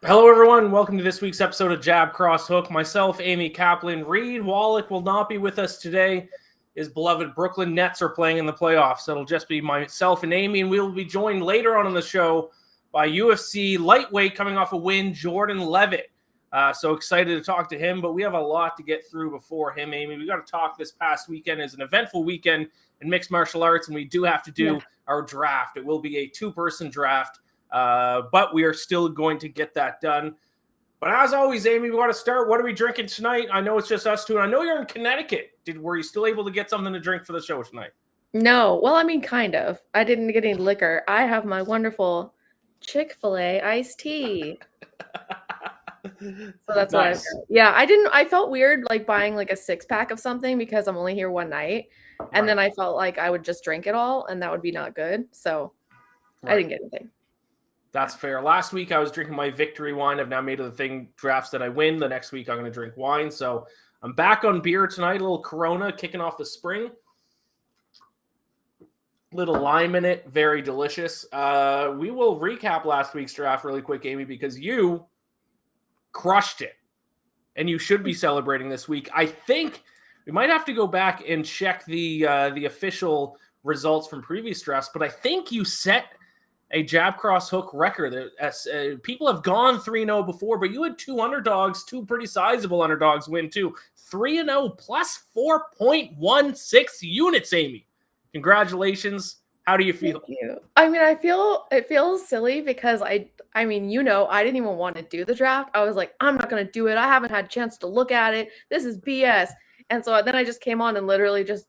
Hello, everyone. Welcome to this week's episode of Jab Cross Hook. Myself, Amy Kaplan. Reed Wallach will not be with us today. His beloved Brooklyn Nets are playing in the playoffs. It'll just be myself and Amy, and we will be joined later on in the show by UFC lightweight coming off a win, Jordan Leavitt. So excited to talk to him, but we have a lot to get through before him, Amy. We got to talk this past weekend is an eventful weekend in mixed martial arts, and we do have to do our draft. It will be a two-person draft. But we are still going to get that done. But as always, Amy, we want to start. What are we drinking tonight? I know it's just us two. And I know you're in Connecticut. Were you still able to get something to drink for the show tonight? No. Well, I mean, kind of. I didn't get any liquor. I have my wonderful Chick-fil-A iced tea. So that's nice. I felt weird like buying like a 6-pack of something because I'm only here one night. And then I felt like I would just drink it all and that would be not good. So I didn't get anything. That's fair. Last week I was drinking my victory wine. I've now made it the thing drafts that I win. The next week I'm going to drink wine. So I'm back on beer tonight. A little Corona kicking off the spring. Little lime in it. Very delicious. We will recap last week's draft really quick, Amy, because you crushed it. And you should be celebrating this week. I think we might have to go back and check the official results from previous drafts, but I think you set a jab cross hook record. People have gone 3-0 before, but you had two underdogs, two pretty sizable underdogs win too. 3-0 plus 4.16 units, Amy. Congratulations. How do you feel? Thank you. I mean, it feels silly because I didn't even want to do the draft. I was like, I'm not going to do it. I haven't had a chance to look at it. This is BS. And so then I just came on and literally just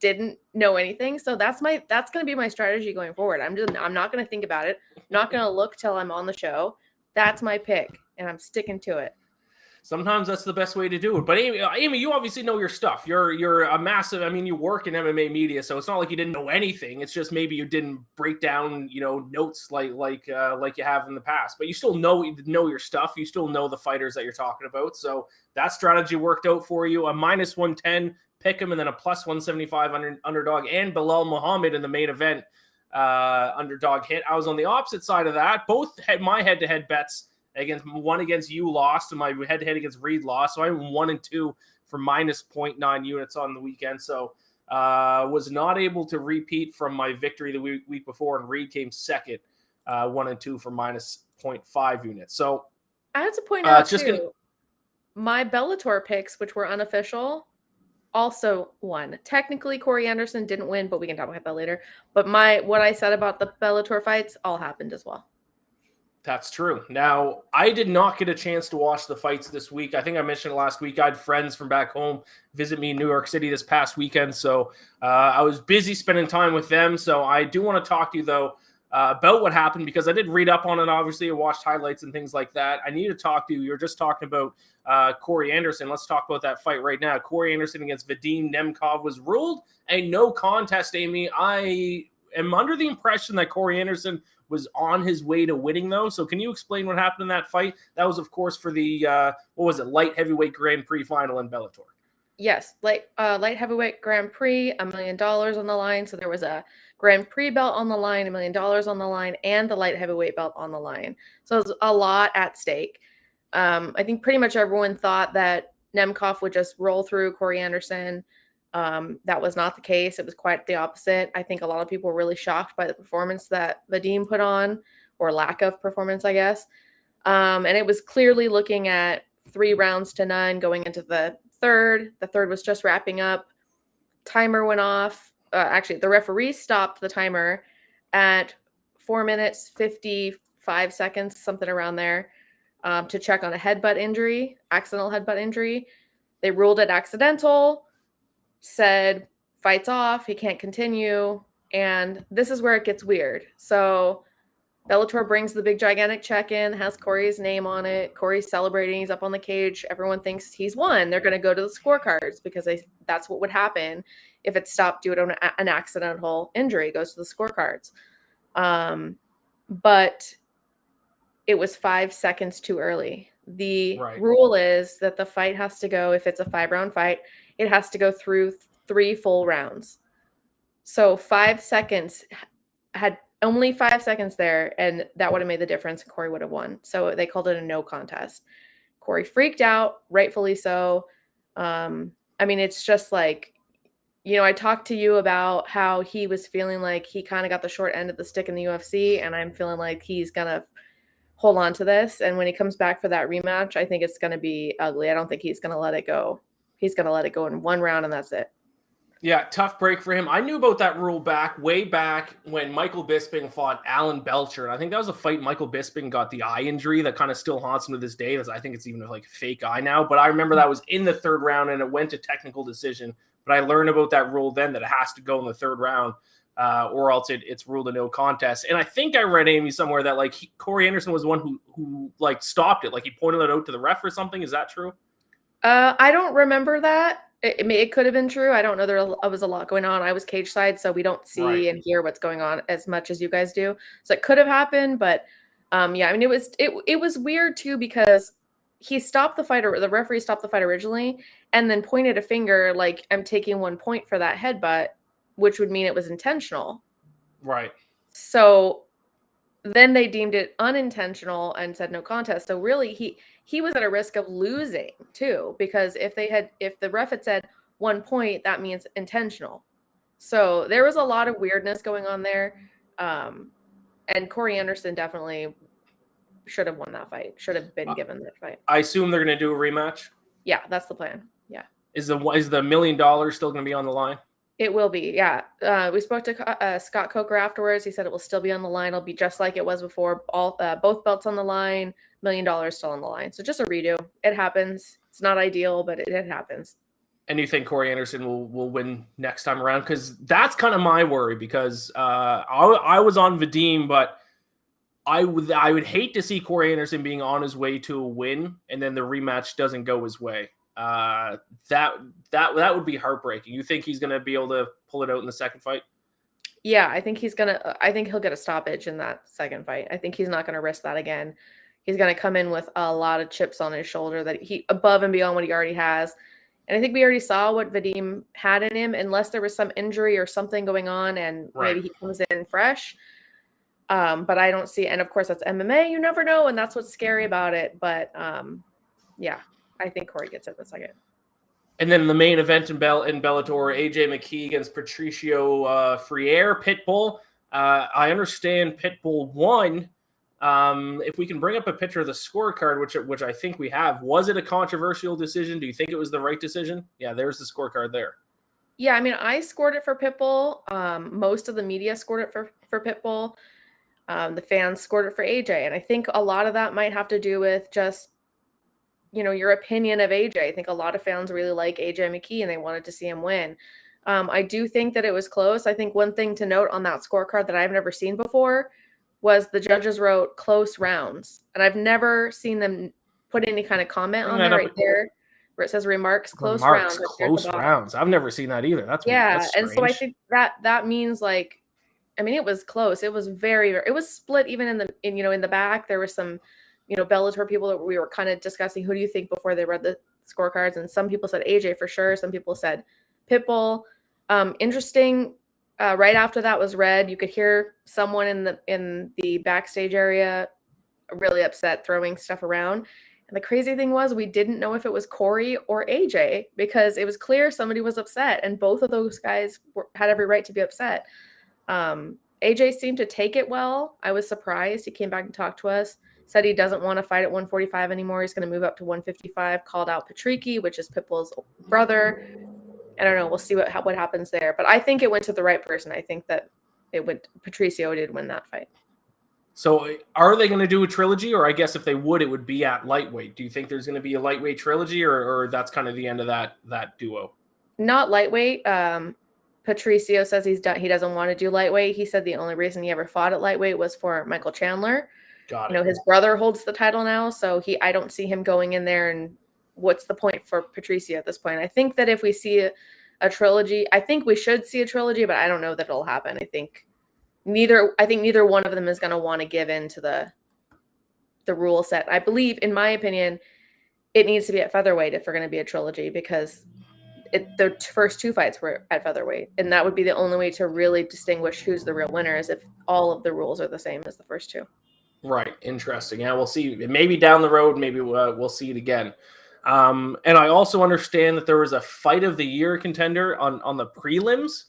didn't know anything. So that's going to be my strategy going forward. I'm not going to think about it. I'm not going to look till I'm on the show. That's my pick and I'm sticking to it. Sometimes that's the best way to do it. But Amy, you obviously know your stuff. You're a massive, you work in MMA media, so it's not like you didn't know anything. It's just maybe you didn't break down, notes like you have in the past. But you still know your stuff. You still know the fighters that you're talking about. So that strategy worked out for you. A minus 110 pick him, and then a plus 175 underdog, and Bilal Muhammad in the main event underdog hit. I was on the opposite side of that. Both had my head-to-head bets. One against you lost, and my head-to-head against Reed lost. So I went 1-2 for minus 0.9 units on the weekend. So was not able to repeat from my victory the week before, and Reed came second, 1-2 for minus 0.5 units. So I have to point out my Bellator picks, which were unofficial, also won. Technically, Corey Anderson didn't win, but we can talk about that later. But what I said about the Bellator fights all happened as well. That's true. Now, I did not get a chance to watch the fights this week. I think I mentioned it last week. I had friends from back home visit me in New York City this past weekend, so I was busy spending time with them. So I do want to talk to you, though, about what happened, because I did read up on it. Obviously, I watched highlights and things like that. I need to talk to you. You're just talking about Corey Anderson. Let's talk about that fight right now. Corey Anderson against Vadim Nemkov was ruled a no contest, Amy. I am under the impression that Corey Anderson was on his way to winning, though. So can you explain what happened in that fight? That was, of course, for the, light heavyweight Grand Prix final in Bellator. Yes, light heavyweight Grand Prix, $1 million on the line. So there was a Grand Prix belt on the line, $1 million on the line, and the light heavyweight belt on the line. So it was a lot at stake. I think pretty much everyone thought that Nemkov would just roll through Corey Anderson. That was not the case. It was quite the opposite. I think a lot of people were really shocked by the performance that Vadim put on, or lack of performance, I guess. And it was clearly looking at 3-0 going into the third. The third was just wrapping up. Timer went off. Actually, the referee stopped the timer at 4 minutes, 55 seconds, something around there, to check on a accidental headbutt injury. They ruled it accidental. Said fights off, he can't continue, and this is where it gets weird. So Bellator brings the big gigantic check in, has Corey's name on it. Corey's celebrating, he's up on the cage. Everyone thinks he's won. They're going to go to the scorecards because that's what would happen if it stopped due to an accidental injury. It goes to the scorecards. But it was 5 seconds too early. The rule is that the fight has to go, if it's a 5-round fight, it has to go through 3 full rounds. So 5 seconds had only 5 seconds there, and that would have made the difference, and Corey would have won. So they called it a no contest. Corey freaked out, rightfully so. I mean, it's just like, you know, I talked to you about how he was feeling like he kind of got the short end of the stick in the UFC, and I'm feeling like he's going to hold on to this. And when he comes back for that rematch, I think it's going to be ugly. I don't think he's going to let it go. He's going to let it go in one round, and that's it. Yeah, tough break for him. I knew about that rule way back when Michael Bisping fought Alan Belcher. And I think that was a fight Michael Bisping got the eye injury that kind of still haunts him to this day. I think it's even like a fake eye now. But I remember that was in the third round, and it went to technical decision. But I learned about that rule then, that it has to go in the third round, or else it's ruled a no contest. And I think I read, Amy, somewhere that like Corey Anderson was the one who like stopped it. Like he pointed it out to the ref or something. Is that true? I don't remember that. It could have been true. I don't know. There was a lot going on. I was cage side, so we don't see and hear what's going on as much as you guys do. So it could have happened, but yeah, I mean, it was weird too, because he stopped the fight, or the referee stopped the fight originally, and then pointed a finger like, I'm taking 1 point for that headbutt, which would mean it was intentional. Right. So then they deemed it unintentional and said no contest. So really he was at a risk of losing too, because if the ref had said 1 point, that means intentional. So there was a lot of weirdness going on there. And Corey Anderson definitely should have won that fight, should have been given that fight. I assume they're going to do a rematch. Yeah, that's the plan. Yeah. Is the $1 million still going to be on the line? It will be, yeah. We spoke to Scott Coker afterwards. He said it will still be on the line. It'll be just like it was before. Both belts on the line, $1 million still on the line. So just a redo. It happens. It's not ideal, but it happens. And you think Corey Anderson will win next time around? Because that's kind of my worry. Because I was on Vadim, but I would hate to see Corey Anderson being on his way to a win, and then the rematch doesn't go his way. That would be heartbreaking. You think he's going to be able to pull it out in the second fight? Yeah, I think he'll get a stoppage in that second fight. I think he's not going to risk that again. He's going to come in with a lot of chips on his shoulder, that he above and beyond what he already has. And I think we already saw what Vadim had in him, unless there was some injury or something going on, and maybe he comes in fresh. But I don't see, and of course that's MMA, you never know, and that's what's scary about it. But yeah, I think Corey gets it in a second. And then the main event in Bellator, AJ McKee against Patricio Freire, Pitbull. I understand Pitbull won. If we can bring up a picture of the scorecard, which I think we have, was it a controversial decision? Do you think it was the right decision? Yeah, there's the scorecard there. Yeah, I mean, I scored it for Pitbull. Most of the media scored it for Pitbull. The fans scored it for AJ. And I think a lot of that might have to do with just, your opinion of AJ. I think a lot of fans really like AJ McKee, and they wanted to see him win. I do think that it was close. I think one thing to note on that scorecard that I've never seen before was the judges wrote close rounds. And I've never seen them put any kind of comment on there right there where it says remarks close rounds. Close rounds. I've never seen that either. That's and so I think that means, like, I mean, it was close. It was it was split even in the back. There were some, Bellator people that we were kind of discussing, who do you think, before they read the scorecards. And some people said AJ for sure. Some people said Pitbull. Interesting. Right after that was read, you could hear someone in the backstage area really upset, throwing stuff around. And the crazy thing was, we didn't know if it was Corey or AJ, because it was clear somebody was upset, and both of those guys had every right to be upset. AJ seemed to take it well. I was surprised. He came back and talked to us, said he doesn't want to fight at 145 anymore. He's going to move up to 155, called out Patricky, which is Pitbull's brother. I don't know. We'll see what happens there. But I think it went to the right person. I think that Patricio did win that fight. So are they going to do a trilogy? Or I guess if they would, it would be at lightweight. Do you think there's going to be a lightweight trilogy, or that's kind of the end of that duo? Not lightweight. Patricio says he's done. He doesn't want to do lightweight. He said the only reason he ever fought at lightweight was for Michael Chandler. Got it. His brother holds the title now, so I don't see him going in there. And what's the point for Patricio at this point? I think that if we see a trilogy, I think we should see a trilogy, but I don't know that it'll happen. I think neither one of them is going to want to give in to the rule set. I believe, in my opinion, it needs to be at featherweight if we're going to be a trilogy, because the first 2 fights were at featherweight, and that would be the only way to really distinguish who's the real winner is if all of the rules are the same as the first 2. Right. Interesting. Yeah, we'll see. Maybe down the road, maybe we'll see it again. And I also understand that there was a fight of the year contender on the prelims.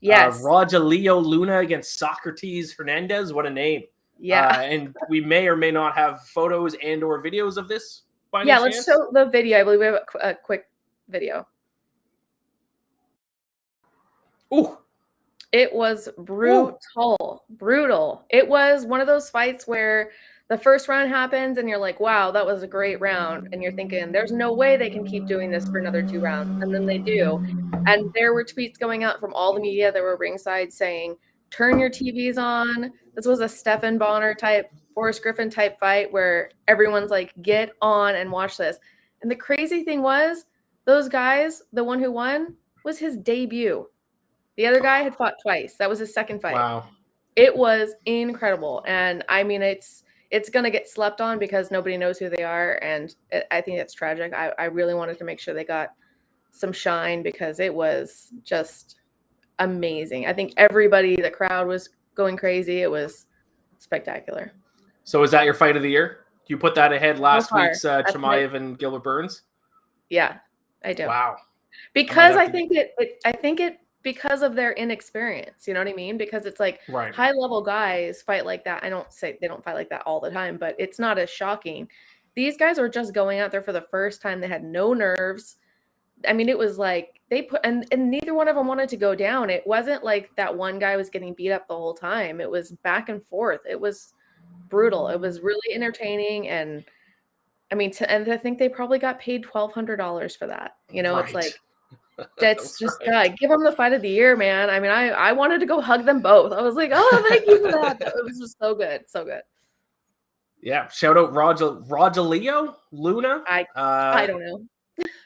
Yes. Rogelio Luna against Socrates Hernandez. What a name. Yeah. And we may or may not have photos and or videos of this by any Yeah, chance. let's show the video. I believe we have a quick video. Ooh. It was brutal. Brutal. It was one of those fights where the first round happens and you're like, wow, that was a great round. And you're thinking, there's no way they can keep doing this for another 2 rounds. And then they do. And there were tweets going out from all the media that were ringside saying, turn your TVs on. This was a Stephan Bonner type, Forrest Griffin type fight where everyone's like, get on and watch this. And the crazy thing was, those guys, the one who won was his debut. The other guy had fought twice. That was his second fight. Wow. It was incredible. And I mean, it's going to get slept on because nobody knows who they are. And I think it's tragic. I really wanted to make sure they got some shine because it was just amazing. I think everybody, the crowd was going crazy. It was spectacular. So is that your fight of the year? You put that ahead last far. week's Chimaev and Gilbert Burns? Yeah, I do. Wow. Because I think it because of their inexperience, you know what I mean? Because it's like high level guys fight like that. I don't say they don't fight like that all the time, but it's not as shocking. These guys were just going out there for the first time. They had no nerves. I mean, it was like they put, and neither one of them wanted to go down. It wasn't like that one guy was getting beat up the whole time. It was back and forth. It was brutal. It was really entertaining. And I mean, and I think they probably got paid $1,200 for that. You know, it's like, that's just give them the fight of the year, man. I mean, I wanted to go hug them both. I was like, oh, thank you for that. It was just so good. So good. Yeah. Shout out Rogelio Luna. I don't know.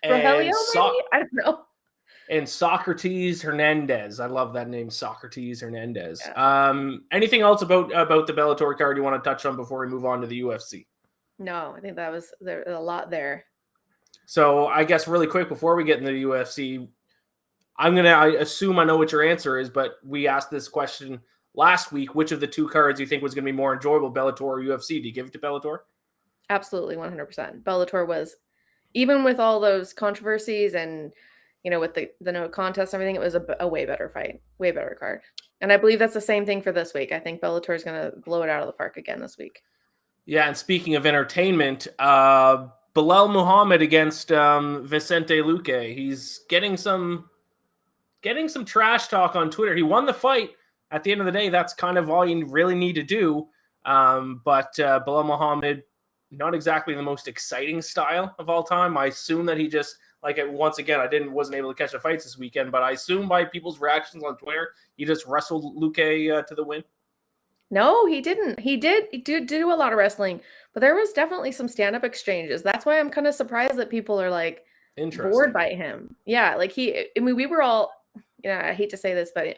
And I don't know. And Socrates Hernandez. I love that name, Socrates Hernandez. Yeah. Anything else about the Bellator card you want to touch on before we move on to the UFC? No, I think that was there a lot there. So I guess really quick before we get into the UFC, I assume I know what your answer is, but we asked this question last week. Which of the 2 cards you think was going to be more enjoyable, Bellator or UFC? Do you give it to Bellator? Absolutely, 100%. Bellator was, even with all those controversies and, you know, with the no contest and everything, it was a way better fight, way better card. And I believe that's the same thing for this week. I think Bellator is going to blow it out of the park again this week. Yeah, and speaking of entertainment, Belal Muhammad against Vicente Luque. He's getting some trash talk on Twitter. He won the fight. At the end of the day, that's kind of all you really need to do. But Belal Muhammad, not exactly the most exciting style of all time. I assume that he just, once again, wasn't able to catch the fights this weekend, but I assume by people's reactions on Twitter, he just wrestled Luque to the win. No, he didn't. He did do a lot of wrestling, but there was definitely some stand-up exchanges. That's why I'm kind of surprised that people are like bored by him. Yeah, like we were all, I hate to say this, but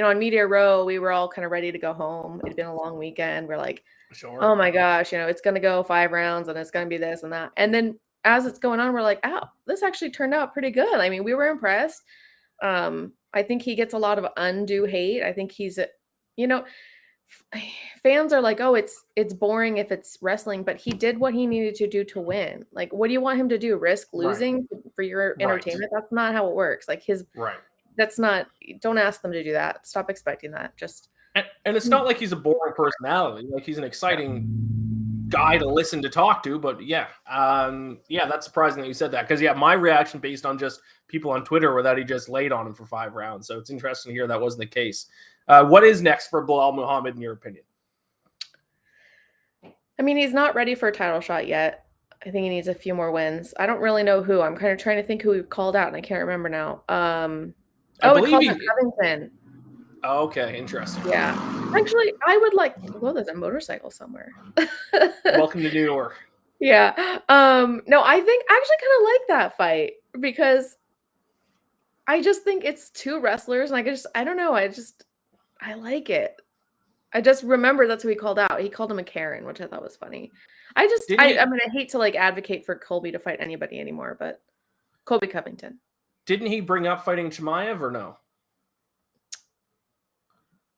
on Media Row, we were all kind of ready to go home. It'd been a long weekend. We're like, oh my gosh, it's going to go 5 rounds and it's going to be this and that. And then as it's going on, we're like, oh, this actually turned out pretty good. I mean, we were impressed. I think he gets a lot of undue hate. I think he's, fans are like, oh, it's boring if it's wrestling, but he did what he needed to do to win. Like, what do you want him to do? Risk losing for your entertainment? That's not how it works. Like that's not, don't ask them to do that. Stop expecting that. Just and it's not like he's a boring personality. Like, he's an exciting guy to listen to talk to, but that's surprising that you said that, because my reaction based on just people on Twitter were that he just laid on him for 5 rounds. So it's interesting to hear that wasn't the case. What is next for Belal Muhammad in your opinion? I mean, he's not ready for a title shot yet. I think he needs a few more wins. I don't really know who. I'm kind of trying to think who he called out, and I can't remember now. He called out Covington. Oh, okay, interesting. Yeah. Actually, I would like, there's a motorcycle somewhere. Welcome to New York. Yeah. No, I think I actually kind of like that fight because I just think it's 2 wrestlers, and I don't know. I like it. I just remember that's who he called out. He called him a Karen, which I thought was funny. I mean, I hate to advocate for Colby to fight anybody anymore, but Colby Covington. didn't he bring up fighting Chimaev or no?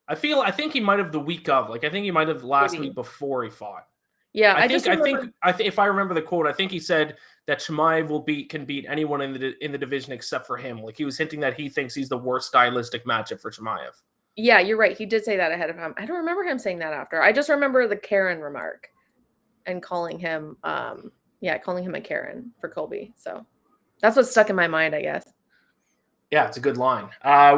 I think he might have the week of. Like, I think he might have last week before he fought. Yeah, I think if I remember the quote, I think he said that Chimaev can beat anyone in the division except for him. Like, he was hinting that he thinks he's the worst stylistic matchup for Chimaev. Yeah, you're right. He did say that ahead of time. I don't remember him saying that after. I just remember the Karen remark and calling him a Karen for Colby. So that's what stuck in my mind, I guess. Yeah, it's a good line.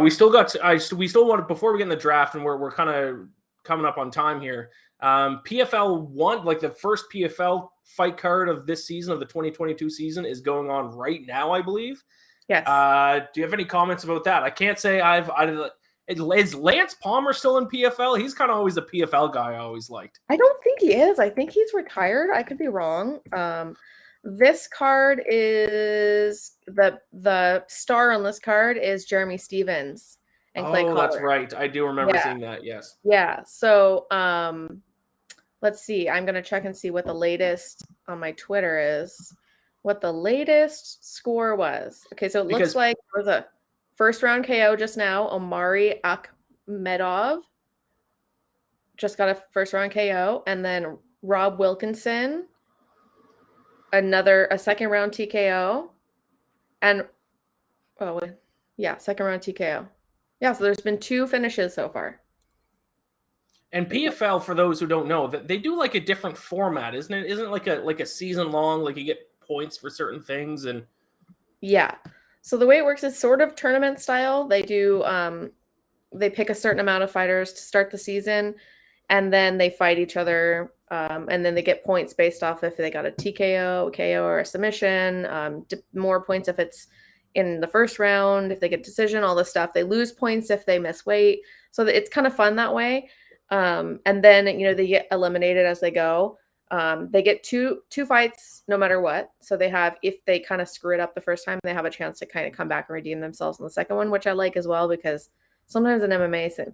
We still want, before we get in the draft, and we're kind of coming up on time here. PFL 1, like the first PFL fight card of this season, of the 2022 season, is going on right now, I believe. Yes. Do you have any comments about that? I can't say is Lance Palmer still in PFL? He's kind of always a PFL guy I always liked. I don't think he is. I think he's retired. I could be wrong. This card is the star on this card is Jeremy Stevens and Clay Collard. That's right. I do remember seeing that. Yes. Yeah. So let's see. I'm gonna check and see what the latest on my Twitter is. What the latest score was. Okay, so it looks like it was a first round KO just now. Omari Akhmedov just got a first round KO, and then Rob Wilkinson a second round TKO, and second round TKO. Yeah, so there's been 2 finishes so far. And PFL, for those who don't know, that they do like a different format, isn't it? Isn't it like a season long, like you get points for certain things? And yeah, so the way it works is sort of tournament style. They do they pick a certain amount of fighters to start the season, and then they fight each other, and then they get points based off if they got a TKO, KO, or a submission. More points if it's in the first round, if they get decision, all this stuff. They lose points if they miss weight. So it's kind of fun that way. And then, they get eliminated as they go. They get two fights no matter what. So they have, if they kind of screw it up the first time, they have a chance to kind of come back and redeem themselves in the second one, which I like as well, because sometimes in MMA,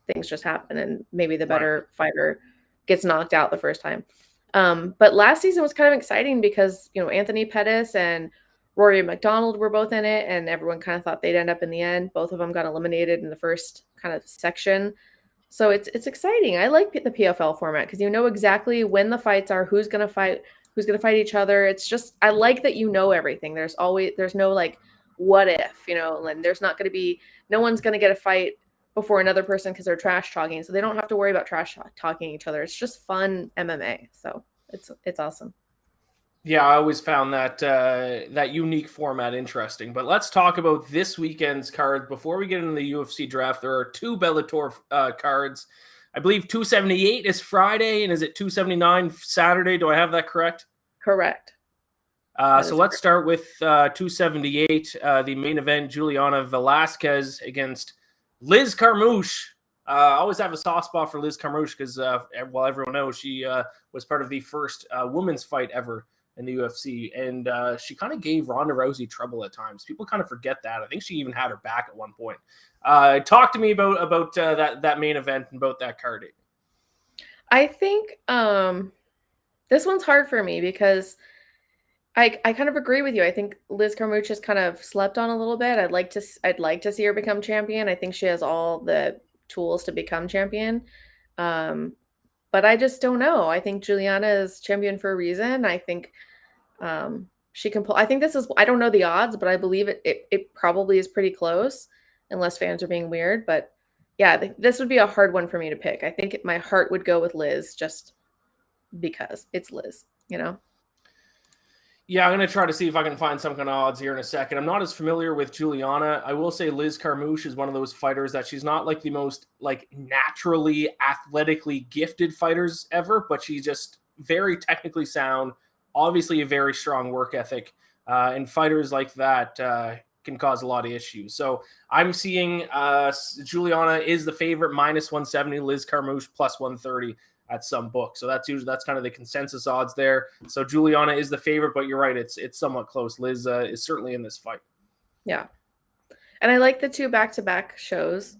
things just happen and maybe the better fighter gets knocked out the first time. But last season was kind of exciting because, Anthony Pettis and Rory McDonald were both in it, and everyone kind of thought they'd end up in the end. Both of them got eliminated in the first kind of section. So it's exciting. I like the PFL format because you know exactly when the fights are, who's going to fight each other. It's just, I like that everything. There's no like, what if, and there's not going to be, no one's going to get a fight before another person because they're trash talking. So they don't have to worry about trash talking each other. It's just fun MMA. So it's awesome. Yeah, I always found that unique format interesting. But let's talk about this weekend's cards. Before we get into the UFC draft, there are 2 Bellator cards. I believe 278 is Friday, and is it 279 Saturday? Do I have that correct? Correct. So let's start with 278. The main event, Juliana Velasquez against Liz Carmouche. I always have a soft spot for Liz Carmouche because, everyone knows, she was part of the first women's fight ever in the UFC, and she kind of gave Ronda Rousey trouble at times. People kind of forget that. I think she even had her back at one point. Talk to me about that main event and about that card. I think this one's hard for me because I kind of agree with you. I think Liz Carmouche has kind of slept on a little bit. I'd like to see her become champion. I think she has all the tools to become champion. But I just don't know. I think Juliana is champion for a reason. I think she can pull. I think I don't know the odds, but I believe it probably is pretty close unless fans are being weird. But yeah, this would be a hard one for me to pick. I think my heart would go with Liz just because it's Liz, Yeah, I'm going to try to see if I can find some kind of odds here in a second. I'm not as familiar with Juliana. I will say Liz Carmouche is one of those fighters that she's not like the most like naturally athletically gifted fighters ever, but she's just very technically sound, obviously a very strong work ethic, and fighters like that can cause a lot of issues. So I'm seeing Juliana is the favorite, -170, Liz Carmouche +130. At some book. So that's kind of the consensus odds there. So Juliana is the favorite, but you're right. It's somewhat close. Liz is certainly in this fight. Yeah. And I like the 2 back-to-back shows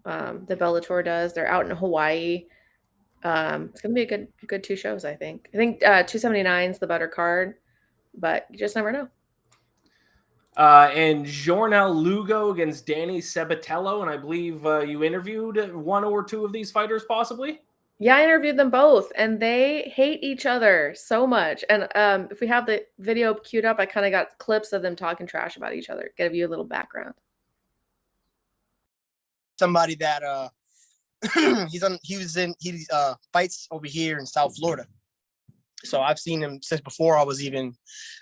the Bellator does. They're out in Hawaii. It's going to be a good 2 shows, I think. I think 279 is the better card, but you just never know. And Jornel Lugo against Danny Sabatello, and I believe you interviewed one or two of these fighters, possibly. Yeah, I interviewed them both, and they hate each other so much. And if we have the video queued up, I kind of got clips of them talking trash about each other. Give you a little background. Somebody that he fights over here in South Florida. So I've seen him since before I was even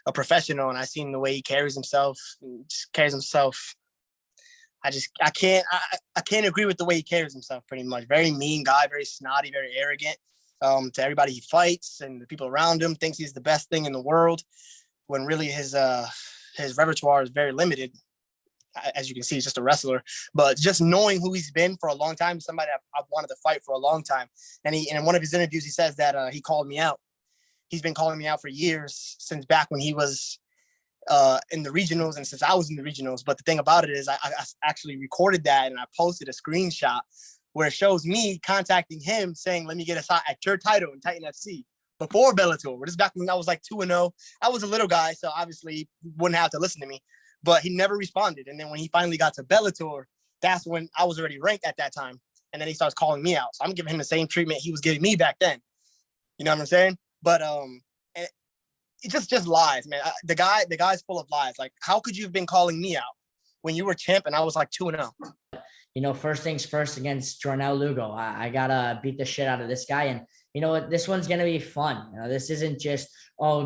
a professional, and I've seen the way he carries himself. I can't agree with the way he carries himself. Pretty much, very mean guy, very snotty, very arrogant to everybody he fights and the people around him. Thinks he's the best thing in the world, when really his repertoire is very limited. As you can see, he's just a wrestler. But just knowing who he's been for a long time, somebody I've wanted to fight for a long time. And in one of his interviews, he says that he called me out. He's been calling me out for years, since back when he was in the regionals and since I was in the regionals. But the thing about it is I actually recorded that, and I posted a screenshot where it shows me contacting him saying, let me get a shot at your title in Titan FC before Bellator. This is back when I was like 2-0. I was a little guy, so obviously he wouldn't have to listen to me, but he never responded. And then when he finally got to Bellator, that's when I was already ranked at that time. And then he starts calling me out. So I'm giving him the same treatment he was giving me back then. You know what I'm saying? But it just lies, man. The guy's full of lies. Like, how could you have been calling me out when you were champ and I was like 2-0? You know, first things first against Jornel Lugo. I gotta beat the shit out of this guy, and you know what? This one's gonna be fun. You know, this isn't just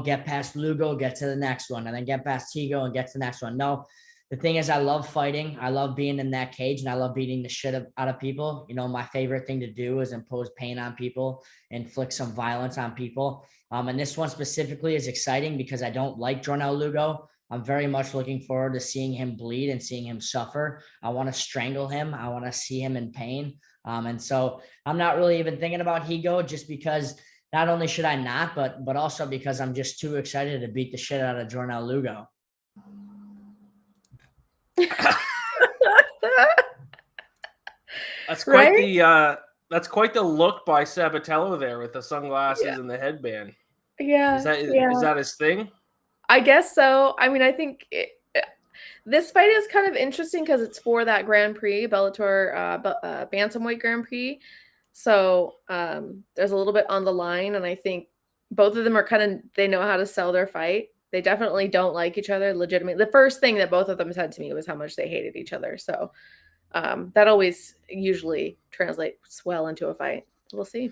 get past Lugo, get to the next one, and then get past Higo and get to the next one. No. The thing is, I love fighting. I love being in that cage, and I love beating the shit out of people. You know, my favorite thing to do is impose pain on people, inflict some violence on people. And this one specifically is exciting because I don't like Jornel Lugo. I'm very much looking forward to seeing him bleed and seeing him suffer. I want to strangle him. I want to see him in pain. And so I'm not really even thinking about Higo, just because not only should I not, but also because I'm just too excited to beat the shit out of Jornel Lugo. That's quite the look by Sabatello there, with the sunglasses and the headband. Yeah. Is that his thing? I guess so. I mean, I think this fight is kind of interesting because it's for that Grand Prix, Bellator Bantamweight Grand Prix. So there's a little bit on the line, and I think both of them are they know how to sell their fight. They definitely don't like each other legitimately. The first thing that both of them said to me was how much they hated each other. So that always usually translates well into a fight. We'll see.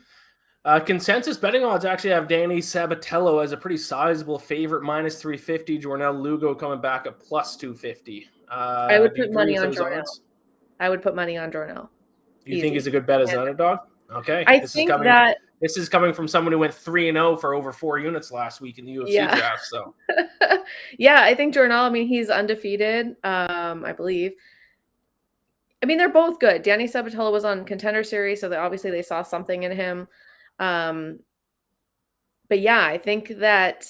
Consensus betting odds actually have Danny Sabatello as a pretty sizable favorite, -350. Jornel Lugo coming back at +250. I would put money on Jornel. I would put money on Jornel. You think he's a good bet as an underdog? Okay. This is coming from someone who went 3-0 for over 4 units last week in the UFC draft. So, yeah, I think Jornel. I mean, he's undefeated. I believe. I mean, they're both good. Danny Sabatello was on Contender Series, so obviously they saw something in him. But yeah, I think that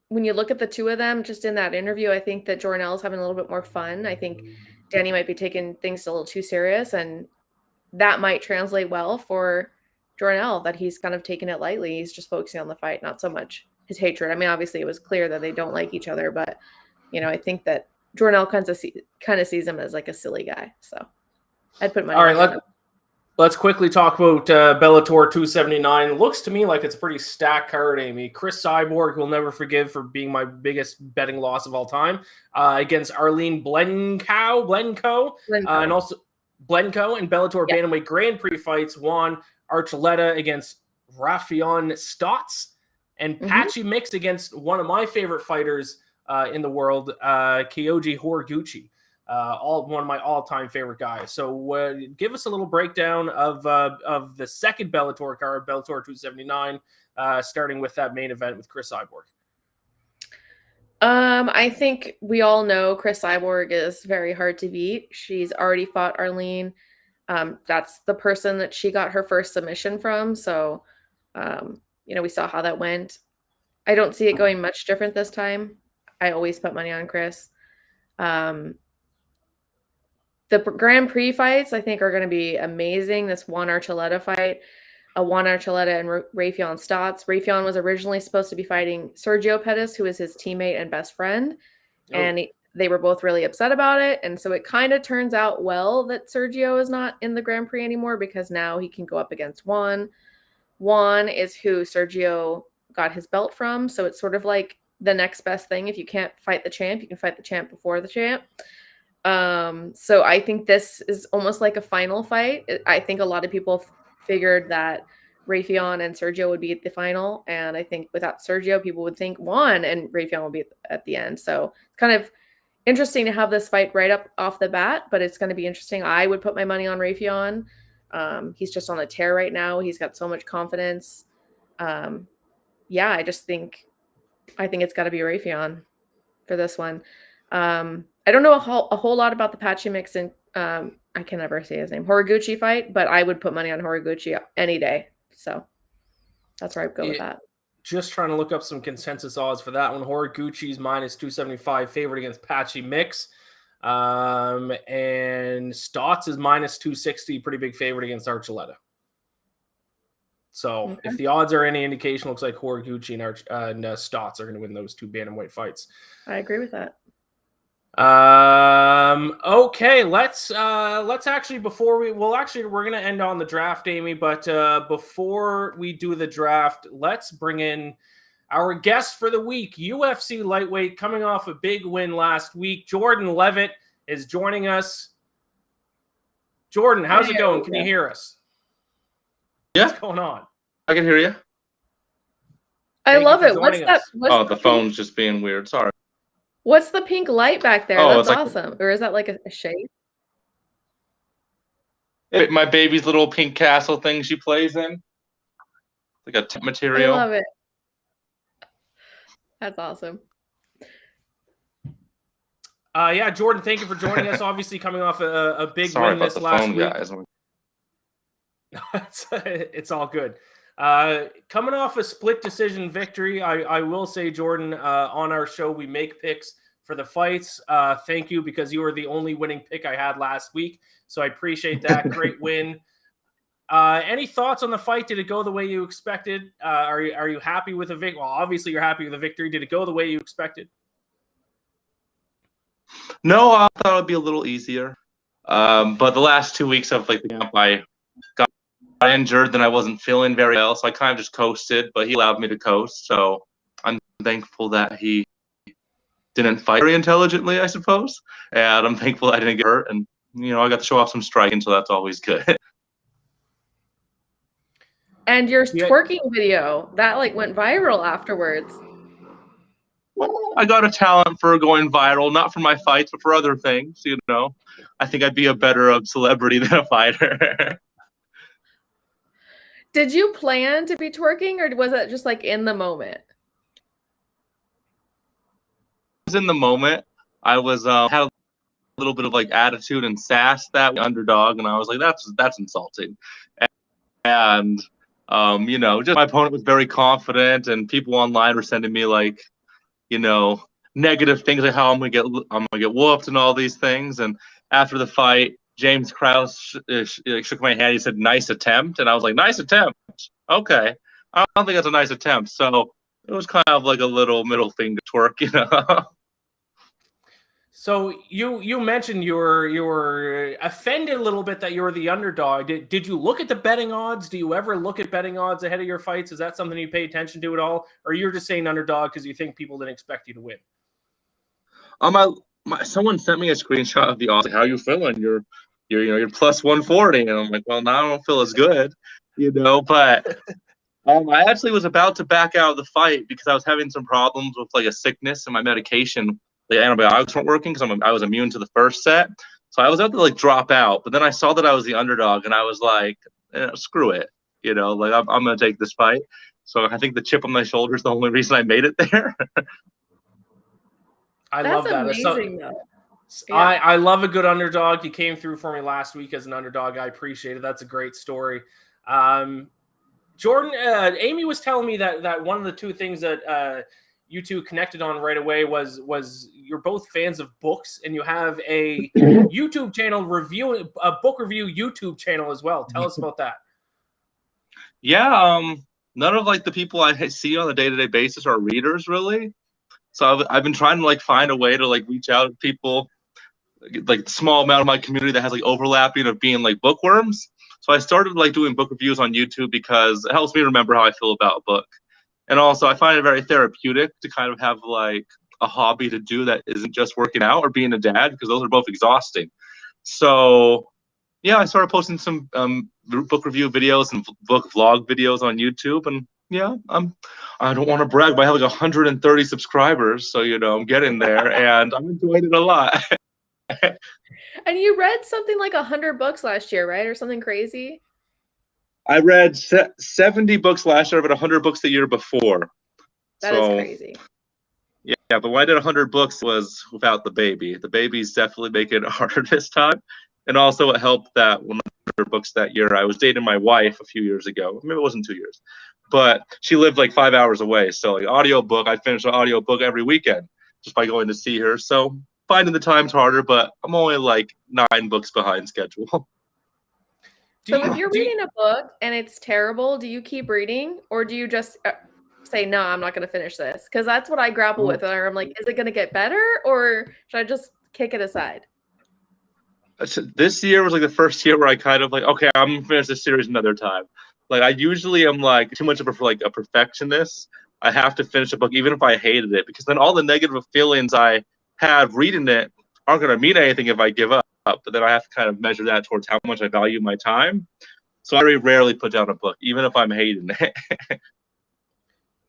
when you look at the two of them, just in that interview, I think that Jornel's having a little bit more fun. I think Danny might be taking things a little too serious, and that might translate well for Jornel, that he's kind of taking it lightly. He's just focusing on the fight, not so much his hatred. I mean, obviously it was clear that they don't like each other, but you know, I think that Jornel kind of sees him as like a silly guy. So I'd put money. All right, let's quickly talk about Bellator 279. Looks to me like it's a pretty stacked card, Amy. Chris Cyborg, who will never forgive for being my biggest betting loss of all time, against Arlene Blencoe, and also Blencoe and Bellator Bantamweight Grand Prix fights. Juan Archuleta against Rafion Stotts, and Patchy Mix against one of my favorite fighters in the world, Kyoji Horiguchi. One of my all-time favorite guys. So give us a little breakdown of the second Bellator card, Bellator 279, starting with that main event with Chris Cyborg. I think we all know Chris Cyborg is very hard to beat. She's already fought Arlene. That's the person that she got her first submission from. So, you know, we saw how that went. I don't see it going much different this time. I always put money on Chris. The Grand Prix fights, I think, are going to be amazing. This Juan Archuleta fight, Juan Archuleta and Rafion Stotts. Rafion was originally supposed to be fighting Sergio Pettis, who is his teammate and best friend. And they were both really upset about it. And so it kind of turns out well that Sergio is not in the Grand Prix anymore, because now he can go up against Juan. Juan is who Sergio got his belt from. So it's sort of like the next best thing. If you can't fight the champ, you can fight the champ before the champ. So I think this is almost like a final fight. I think a lot of people figured that Raytheon and Sergio would be at the final. And I think without Sergio, people would think Juan and Raytheon will be at the end. So it's kind of interesting to have this fight right up off the bat, but it's going to be interesting. I would put my money on Raytheon. He's just on a tear right now. He's got so much confidence. Yeah, I think it's got to be Raytheon for this one. I don't know a whole lot about the Patchy Mix and I can never say his name, Horiguchi fight, but I would put money on Horiguchi any day. So that's where I'd go with that. Just trying to look up some consensus odds for that one. Horiguchi's minus 275 favorite against Patchy Mix. And Stotts is minus 260, pretty big favorite against Archuleta. So if the odds are any indication, looks like Horiguchi and Stotts are going to win those two bantamweight fights. I agree with that. Okay, let's actually, we're going to end on the draft, Amy, but before we do the draft, let's bring in our guest for the week, UFC lightweight, coming off a big win last week. Jordan Leavitt is joining us. Jordan, how's it going? Can you hear us? Yeah. What's going on? I can hear you. I love it. What's that? The phone's just being weird. Sorry. What's the pink light back there? That's awesome. Or is that like a shade? My baby's little pink castle thing she plays in. Like a tip material. I love it. That's awesome. Yeah, Jordan, thank you for joining us. Obviously, coming off a big win this last week. Guys. It's all good. Coming off a split decision victory, I will say, Jordan, on our show, we make picks for the fights. Thank you, because you were the only winning pick I had last week. So I appreciate that. Great win. Any thoughts on the fight? Did it go the way you expected? Are you happy with the victory? Well, obviously you're happy with the victory. Did it go the way you expected? No, I thought it would be a little easier. But the last 2 weeks of the camp, I got injured, then I wasn't feeling very well, so I kind of just coasted, but he allowed me to coast. So I'm thankful that he didn't fight very intelligently, I suppose. And I'm thankful I didn't get hurt. And, I got to show off some striking, so that's always good. And your twerking video, that went viral afterwards. Well, I got a talent for going viral, not for my fights, but for other things, I think I'd be a better celebrity than a fighter. Did you plan to be twerking, or was it just in the moment? It was in the moment. I was had a little bit of attitude and sass, that underdog, and I was like, that's insulting. And just my opponent was very confident, and people online were sending me negative things, like how I'm gonna get whooped and all these things. And after the fight, James Krause shook my hand. He said, "Nice attempt," and I was like, "Nice attempt? Okay, I don't think that's a nice attempt." So it was kind of like a little middle finger twerk, So you mentioned you were offended a little bit that you were the underdog. Did you look at the betting odds? Do you ever look at betting odds ahead of your fights? Is that something you pay attention to at all, or you're just saying underdog because you think people didn't expect you to win? Someone sent me a screenshot of the odds. Like, how are you feeling? You're plus 140, and I'm like, well, now I don't feel as good, But I actually was about to back out of the fight because I was having some problems with a sickness, and my medication. The antibiotics weren't working because I was immune to the first set. So I was about to drop out, but then I saw that I was the underdog, and I was like, screw it. I'm going to take this fight. So I think the chip on my shoulder is the only reason I made it there. I love that. Amazing, though. Yeah. I love a good underdog. You came through for me last week as an underdog. I appreciate it. That's a great story. Jordan, Amy was telling me that one of the two things that you two connected on right away was you're both fans of books, and you have a YouTube channel a book review YouTube channel as well. Tell us about that. Yeah, none of the people I see on a day-to-day basis are readers, really. So I've been trying to like find a way to like reach out to people, like the small amount of my community that has like overlapping of being like bookworms. So I started like doing book reviews on YouTube because it helps me remember how I feel about a book. And also I find it very therapeutic to kind of have like a hobby to do that isn't just working out or being a dad, because those are both exhausting. So yeah, I started posting some book review videos and book vlog videos on YouTube, and yeah, I don't want to brag, but I have like 130 subscribers, so you know I'm getting there, and I'm enjoying it a lot. And you read something like 100 books last year, right, or something crazy? I read 70 books last year. I read 100 books the year before. That is crazy. Yeah, but when I did 100 books, it was without the baby. The baby's definitely making it harder this time. And also it helped that when I read 100 books that year, I was dating my wife a few years ago. Maybe it wasn't 2 years. But she lived like 5 hours away. So like audiobook, I finished an audiobook every weekend just by going to see her. So finding the time's harder, but I'm only like 9 books behind schedule. So if you're reading a book and it's terrible, do you keep reading, or do you just say, no, I'm not going to finish this? Because that's what I grapple with. And I'm like, is it going to get better, or should I just kick it aside? This year was like the first year where I kind of like, okay, I'm going to finish this series another time. Like I usually am like too much of a perfectionist. I have to finish a book even if I hated it, because then all the negative feelings I have reading it aren't going to mean anything if I give up. But then I have to kind of measure that towards how much I value my time. So I very rarely put down a book, even if I'm hating it.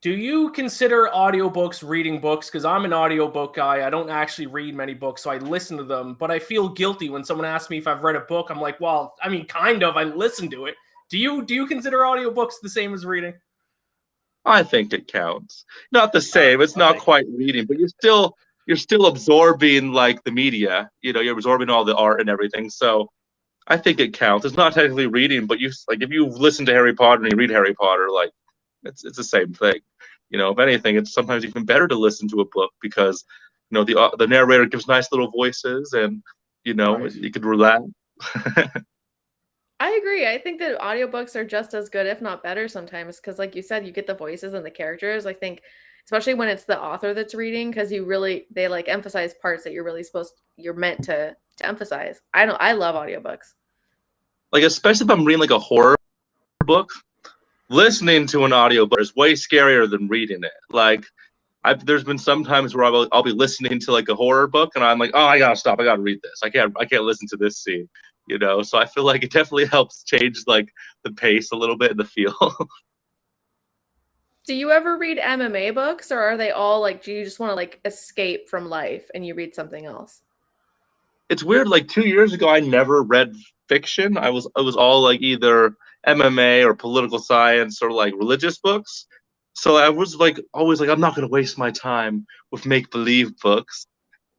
Do you consider audiobooks reading books? Because I'm an audiobook guy. I don't actually read many books, so I listen to them. But I feel guilty when someone asks me if I've read a book. I'm like, well, I mean, kind of. I listen to it. Do you consider audiobooks the same as reading? I think it counts. Not the same. It's not quite reading, but you're still absorbing like the media. You know, you're absorbing all the art and everything. So I think it counts. It's not technically reading, but you like if you listen to Harry Potter and you read Harry Potter, like it's the same thing. You know, if anything, it's sometimes even better to listen to a book because you know the narrator gives nice little voices, and you know Right. you could relax. I agree. I think that audiobooks are just as good, if not better sometimes, because like you said, you get the voices and the characters. I think especially when it's the author that's reading, because they like emphasize parts that you're meant to emphasize. I love audiobooks. Like especially if I'm reading like a horror book, listening to an audiobook is way scarier than reading it. Like there's been some times where I'll be listening to like a horror book and I'm like, oh, I gotta stop. I gotta read this. I can't listen to this scene. You know, so I feel like it definitely helps change like the pace a little bit and the feel. Do you ever read MMA books, or are they all like, do you just want to like escape from life and you read something else? It's weird. Like 2 years ago, I never read fiction. It was all like either MMA or political science or like religious books. So I was like always like, I'm not gonna waste my time with make-believe books.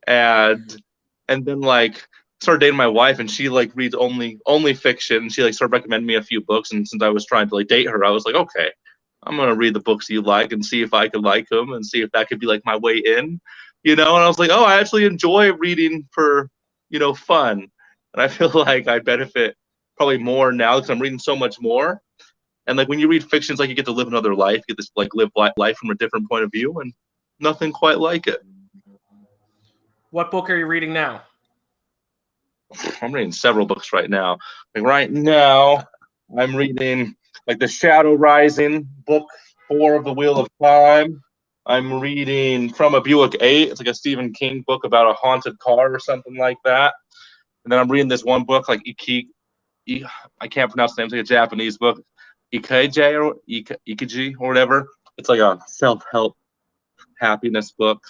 And then like started dating my wife, and she like reads only fiction. She like started recommending me a few books, and since I was trying to like date her, I was like, okay, I'm gonna read the books you like and see if I could like them and see if that could be like my way in, you know. And I was like, oh, I actually enjoy reading for, you know, fun, and I feel like I benefit probably more now because I'm reading so much more. And like when you read fiction, it's like you get to live another life, you get to like live life from a different point of view, and nothing quite like it. What book are you reading now? I'm reading several books right now. Like right now, I'm reading like The Shadow Rising, book 4 of the Wheel of Time. I'm reading From a Buick 8. It's like a Stephen King book about a haunted car or something like that. And then I'm reading this one book like I can't pronounce the name. It's like a Japanese book, Ikiji or whatever. It's like a self-help happiness book.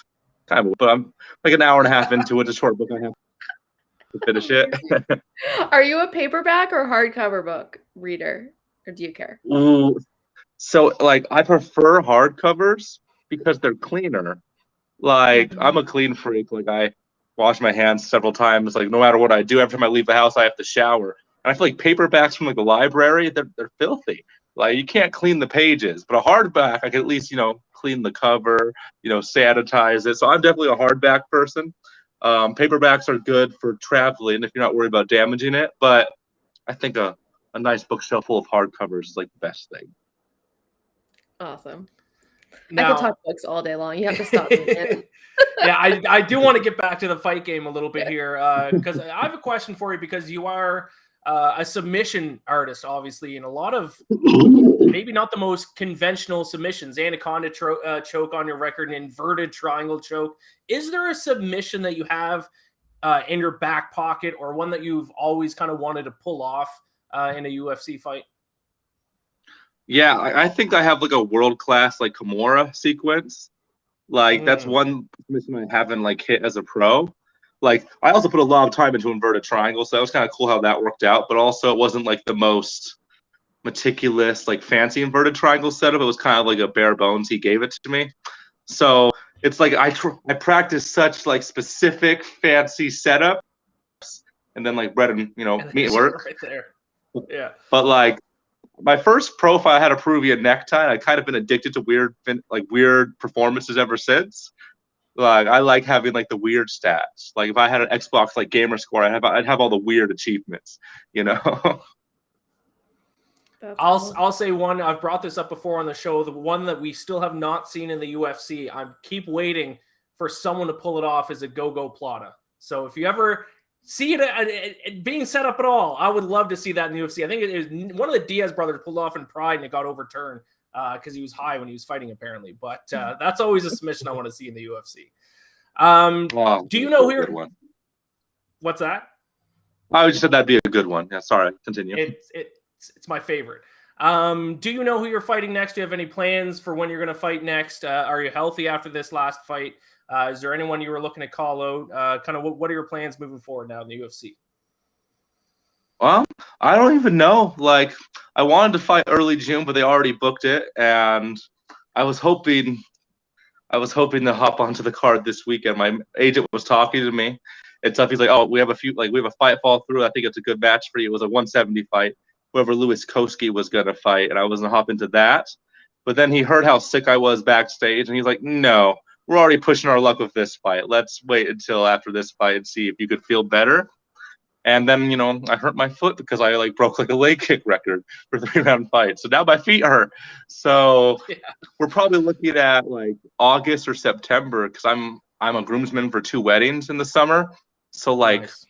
Kind of, but I'm like an hour and a half into it. It's a short book. I have to finish it. Are you a paperback or hardcover book reader, or do you care? Ooh, so like I prefer hardcovers because they're cleaner. Like I'm a clean freak. Like I wash my hands several times. Like no matter what I do, every time I leave the house, I have to shower. And I feel like paperbacks from like the library, they're filthy. Like you can't clean the pages, but a hardback, I can at least, you know, clean the cover, you know, sanitize it. So I'm definitely a hardback person. Paperbacks are good for traveling if you're not worried about damaging it. But I think a nice bookshelf full of hardcovers is like the best thing. Awesome. I Now, could talk books all day long. You have to stop me, man. yeah, I do want to get back to the fight game a little bit here because I have a question for you because you are a submission artist, obviously, and a lot of maybe not the most conventional submissions. Anaconda choke on your record, an inverted triangle choke. Is there a submission that you have in your back pocket or one that you've always kind of wanted to pull off in a UFC fight? Yeah, I think I have like a world-class like Kimura sequence. Like that's one submission I haven't like hit as a pro. Like I also put a lot of time into inverted triangle, so that was kind of cool how that worked out. But also it wasn't like the most meticulous, like fancy inverted triangle setup. It was kind of like a bare bones. He gave it to me. So it's like I practice such like specific fancy setups, and then like bread and meat and work. Right there. Yeah. But like my first profile had a Peruvian necktie. I've kind of been addicted to weird performances ever since. Like I like having like the weird stats. Like if I had an Xbox like gamer score, I'd have all the weird achievements. I'll say one. I've brought this up before on the show. The one that we still have not seen in the UFC. I keep waiting for someone to pull it off is a go-go plata. So if you ever see it being set up at all, I would love to see that in the UFC. I think it was one of the Diaz brothers pulled off in Pride and it got overturned because he was high when he was fighting apparently. But that's always a submission I want to see in the UFC. Wow, do you know who you're? What's that? I just said that'd be a good one. Yeah, sorry. Continue. It's my favorite. Do you know who you're fighting next? Do you have any plans for when you're going to fight next? Are you healthy after this last fight? Is there anyone you were looking to call out? Kind of what are your plans moving forward now in the UFC? Well, I don't even know. Like, I wanted to fight early June, but they already booked it, and I was hoping to hop onto the card this weekend. My agent was talking to me and stuff. He's like, "Oh, we have a fight fall through. I think it's a good match for you." It was a 170 fight. Whoever Louis Koski was gonna fight, and I was gonna hop into that. But then he heard how sick I was backstage, and he's like, "No, we're already pushing our luck with this fight. Let's wait until after this fight and see if you could feel better." And then, I hurt my foot because I broke a leg kick record for 3-round fights. So now my feet hurt. So we're probably looking at August or September because I'm a groomsman for 2 weddings in the summer. So nice.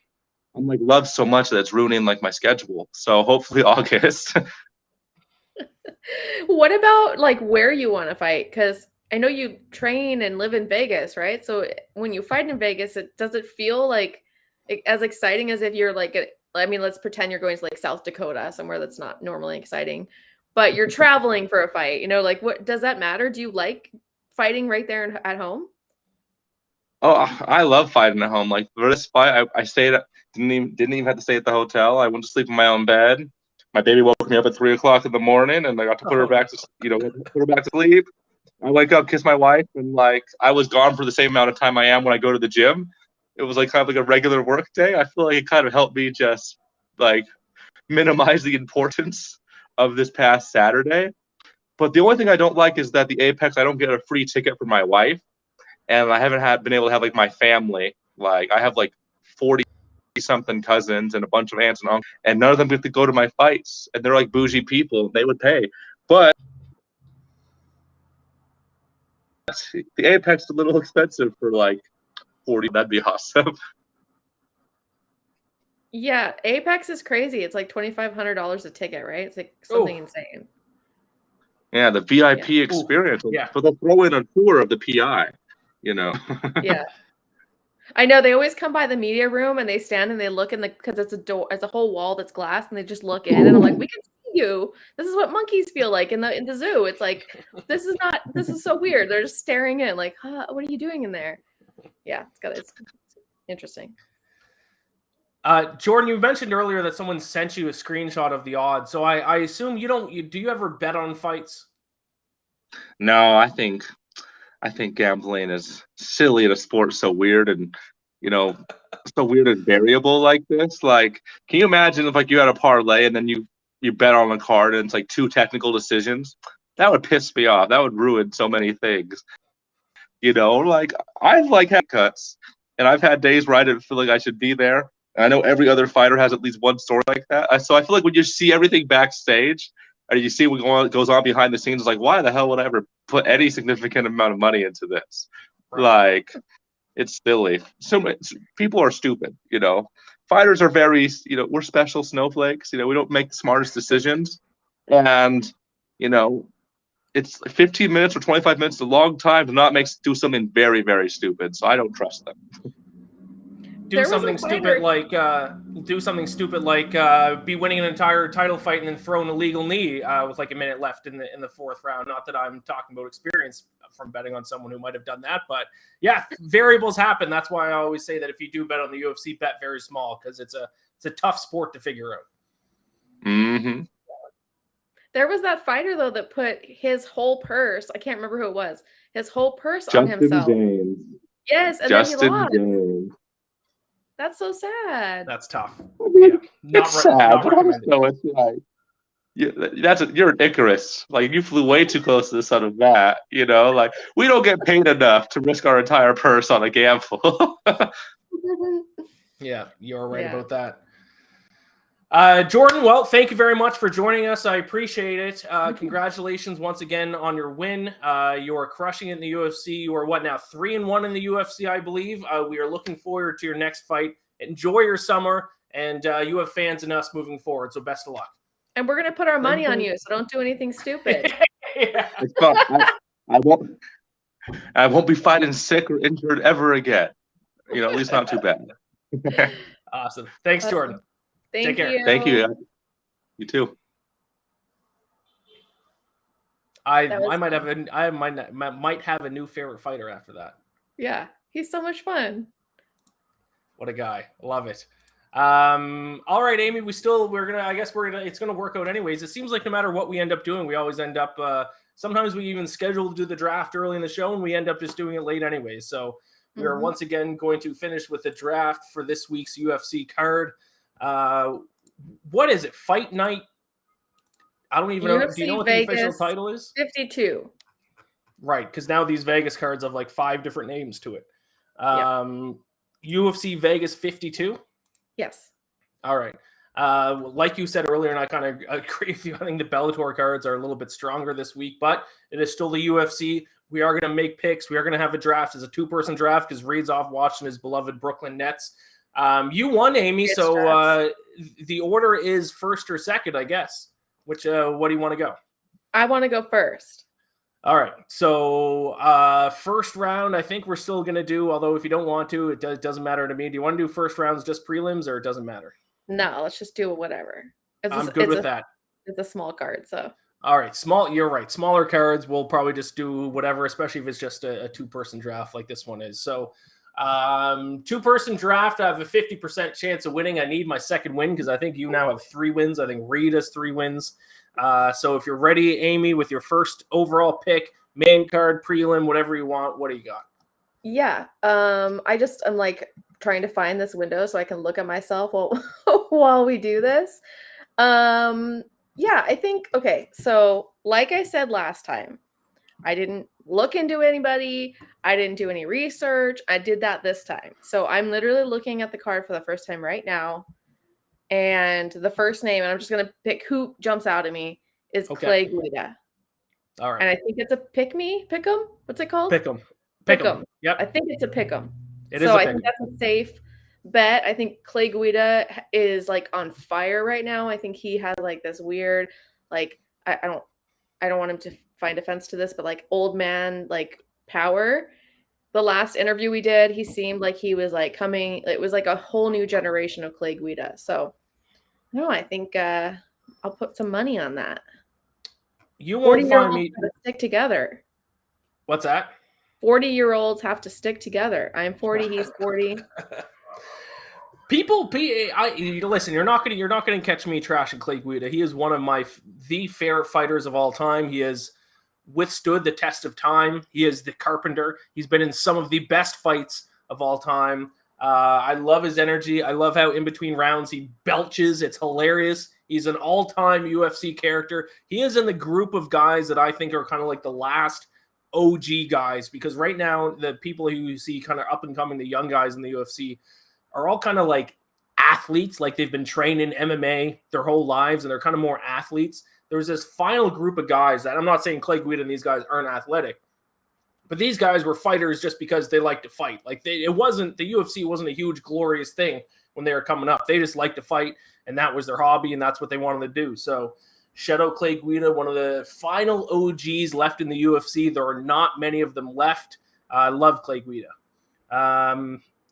I'm loved so much that it's ruining my schedule. So hopefully August. What about where you want to fight? Because I know you train and live in Vegas, right? So when you fight in Vegas, does it feel as exciting as if you're let's pretend you're going to South Dakota, somewhere that's not normally exciting, but you're traveling for a fight, what does that matter? Do you like fighting right there at home? Oh, I love fighting at home. For this fight, I stayed didn't even have to stay at the hotel. I went to sleep in my own bed. My baby woke me up at 3:00 in the morning, and I got to put her back to put her back to sleep. I wake up, kiss my wife, and I was gone for the same amount of time I am when I go to the gym. It was kind of a regular work day. I feel it kind of helped me just minimize the importance of this past Saturday. But the only thing I don't like is that the Apex, I don't get a free ticket for my wife, and I haven't been able to have my family. I have 40-something cousins and a bunch of aunts and uncles, and none of them get to go to my fights. And they're bougie people. They would pay, but the Apex is a little expensive for 40. That'd be awesome. Yeah, Apex is crazy. It's $2,500 a ticket, right? It's something insane. Yeah, the VIP experience. Yeah. But they'll throw in a tour of the PI, Yeah. I know they always come by the media room and they stand and they look in because it's a door, it's a whole wall that's glass, and they just look in and I'm like, we can see you. This is what monkeys feel like in the zoo. It's this is so weird. They're just staring in huh, what are you doing in there? Yeah, it's interesting. Jordan, you mentioned earlier that someone sent you a screenshot of the odds. So I assume do you ever bet on fights? No, I think gambling is silly in a sport so weird and so weird and variable like this. Can you imagine if you had a parlay and then you bet on a card and it's 2 technical decisions? That would piss me off. That would ruin so many things. I've had cuts, and I've had days where I didn't feel like I should be there. And I know every other fighter has at least one story like that. So I feel when you see everything backstage, or you see what goes on behind the scenes. It's like, why the hell would I ever put any significant amount of money into this? Right. Like, it's silly. So people are stupid, you know. Fighters are very, you know, we're special snowflakes. You know, we don't make the smartest decisions, and you know, it's 15 minutes or 25 minutes is a long time to not do something very, very stupid. So I don't trust them. Do something stupid like be winning an entire title fight and then throw an illegal knee with like a minute left in the fourth round. Not that I'm talking about experience from betting on someone who might have done that, but yeah, variables happen. That's why I always say that if you do bet on the UFC, bet very small, because it's a tough sport to figure out. Mm-hmm. There was that fighter though that put his whole purse. I can't remember who it was. His whole purse on himself. James. Yes, and then he lost. James. That's so sad. That's tough. I mean, Yeah. it's sad, but also it's like, you're an Icarus. Like, you flew way too close to the sun of that. You know, like, we don't get paid enough to risk our entire purse on a gamble. Yeah, you're right about that. Jordan, well, thank you very much for joining us. I appreciate it. Congratulations once again on your win. You are crushing it in the UFC. You are what now, 3-1 in the UFC, I believe. We are looking forward to your next fight. Enjoy your summer, and you have fans and us moving forward. So best of luck. And we're gonna put our money on you, so don't do anything stupid. Yeah. I won't be fighting sick or injured ever again. You know, at least not too bad. Awesome. Thanks, Jordan. Thank care. you. Thank you. You too. I might have a new favorite fighter after that. Yeah, he's so much fun. What a guy. Love it. All right, Amy, it's gonna work out anyways. It seems like no matter what we end up doing, we always end up sometimes we even schedule to do the draft early in the show and we end up just doing it late anyways. So we are once again going to finish with the draft for this week's UFC card. What is it? Fight night? I don't even know. Do you know what the official title is? 52. Right, because now these Vegas cards have like 5 different names to it. UFC Vegas 52? Yes. All right. Like you said earlier, and I kind of agree with you, I think the Bellator cards are a little bit stronger this week, but it is still the UFC. We are going to make picks. We are going to have a draft as a 2-person draft because Reed's off watching his beloved Brooklyn Nets. You won, Amy, so the order is first or second, I guess. What do you want to go? I want to go first. All right. So first round, I think we're still going to do, although if you don't want to, it doesn't matter to me. Do you want to do first rounds just prelims, or it doesn't matter? No, let's just do whatever. I'm good with that. It's a small card, so. All right. You're right. Smaller cards, we'll probably just do whatever, especially if it's just a 2-person draft like this one is. So 2-person draft, I have a 50% chance of winning. I need my second win because I think you now have 3 wins. I think Reed has 3 wins. So if you're ready, Amy, with your first overall pick, main card, prelim, whatever you want, what do you got? Yeah. I'm like trying to find this window so I can look at myself while we do this. Yeah, I think, okay. So like I said last time, I didn't look into anybody. I didn't do any research. I did that this time. So I'm literally looking at the card for the first time right now. And the first name, and I'm just going to pick who jumps out at me, is Clay Guida. All right. And I think it's a pick'em. What's it called? Pick'em. Yep. I think it's a pick'em. I think that's a safe bet. I think Clay Guida is like on fire right now. I think he has like this weird, like, I don't want him to find offense to this, but like old man, like power. The last interview we did, he seemed like he was like coming, it was like a whole new generation of Clay Guida. So no, I think I'll put some money on that. You won't find me to stick together. What's that? 40-year-olds have to stick together. I'm 40, he's 40. Listen, you're not gonna catch me trashing Clay Guida. He is one of the favorite fighters of all time. He has withstood the test of time. He is the carpenter. He's been in some of the best fights of all time. I love his energy. I love how in between rounds he belches. It's hilarious. He's an all-time UFC character. He is in the group of guys that I think are kind of like the last OG guys, because right now the people who you see kind of up and coming, the young guys in the UFC, are all kind of like athletes. Like they've been trained in MMA their whole lives and they're kind of more athletes. there was this final group of guys that I'm not saying Clay Guida and these guys aren't athletic, but these guys were fighters just because they like to fight. Like the UFC wasn't a huge glorious thing when they were coming up. They just liked to fight, and that was their hobby, and that's what they wanted to do. So Shadow Clay Guida, one of the final OGs left in the UFC. There are not many of them left. I love Clay Guida.